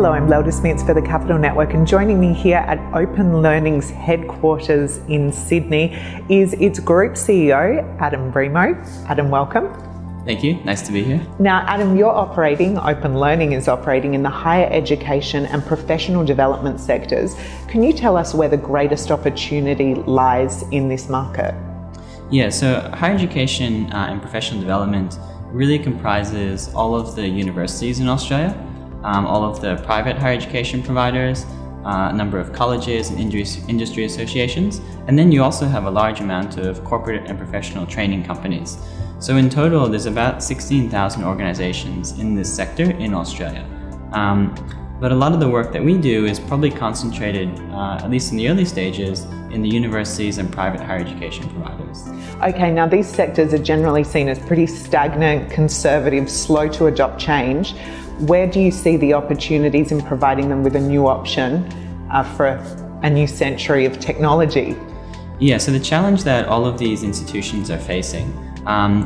Hello, I'm Smits for the Capital Network, and joining me here at OpenLearning's headquarters in Sydney is its Group CEO, Adam Brimo. Adam, welcome. Thank you. Nice to be here. Now, Adam, OpenLearning is operating in the higher education and professional development sectors. Can you tell us where the greatest opportunity lies in this market? Yeah, so higher education and professional development really comprises all of the universities in Australia, all of the private higher education providers, a number of colleges and industry associations, and then you also have a large amount of corporate and professional training companies. So in total, there's about 16,000 organizations in this sector in Australia. But a lot of the work that we do is probably concentrated, at least in the early stages, in the universities and private higher education providers. Okay, now these sectors are generally seen as pretty stagnant, conservative, slow to adopt change. Where do you see the opportunities in providing them with a new option for a new century of technology? Yeah, so the challenge that all of these institutions are facing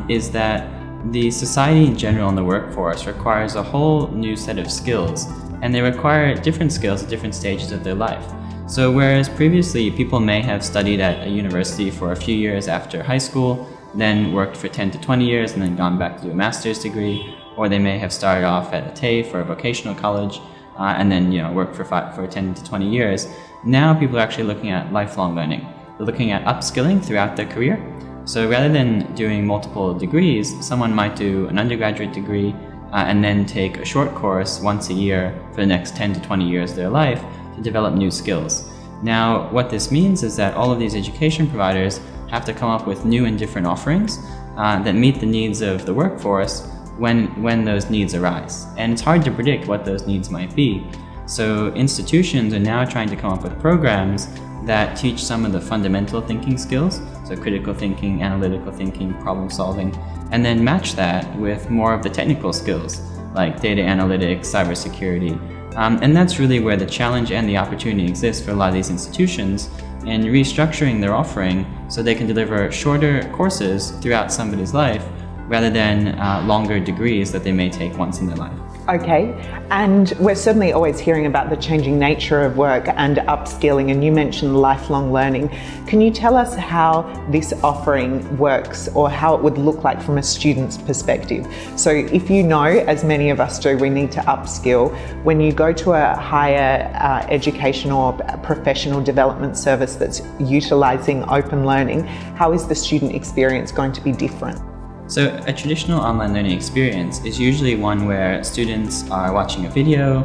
is that the society in general and the workforce requires a whole new set of skills, and they require different skills at different stages of their life. So whereas previously people may have studied at a university for a few years after high school, then worked for 10 to 20 years and then gone back to do a master's degree, or they may have started off at a TAFE or a vocational college and then worked for 10 to 20 years. Now people are actually looking at lifelong learning. They're looking at upskilling throughout their career. So rather than doing multiple degrees, someone might do an undergraduate degree and then take a short course once a year for the next 10 to 20 years of their life to develop new skills. Now, what this means is that all of these education providers have to come up with new and different offerings that meet the needs of the workforce when those needs arise. And it's hard to predict what those needs might be. So institutions are now trying to come up with programs that teach some of the fundamental thinking skills, so critical thinking, analytical thinking, problem solving, and then match that with more of the technical skills like data analytics, cybersecurity. And that's really where the challenge and the opportunity exists for a lot of these institutions in restructuring their offering so they can deliver shorter courses throughout somebody's life rather than longer degrees that they may take once in their life. Okay, and we're certainly always hearing about the changing nature of work and upskilling, and you mentioned lifelong learning. Can you tell us how this offering works or how it would look like from a student's perspective? So if you know, as many of us do, we need to upskill, when you go to a higher education or professional development service that's utilising open learning, how is the student experience going to be different? So a traditional online learning experience is usually one where students are watching a video,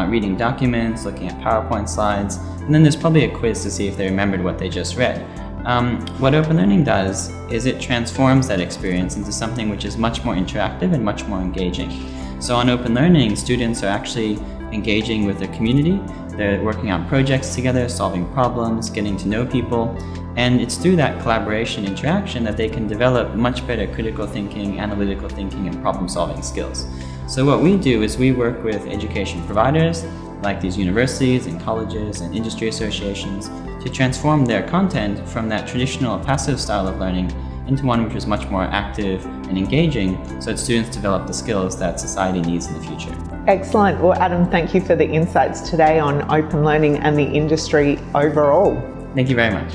reading documents, looking at PowerPoint slides, and then there's probably a quiz to see if they remembered what they just read. What open learning does is it transforms that experience into something which is much more interactive and much more engaging. So on open learning, students are actually engaging with the community. They're working on projects together, solving problems, getting to know people. And it's through that collaboration interaction that they can develop much better critical thinking, analytical thinking, and problem-solving skills. So what we do is we work with education providers, like these universities and colleges and industry associations, to transform their content from that traditional passive style of learning into one which is much more active and engaging so that students develop the skills that society needs in the future. Excellent. Well, Adam, thank you for the insights today on open learning and the industry overall. Thank you very much.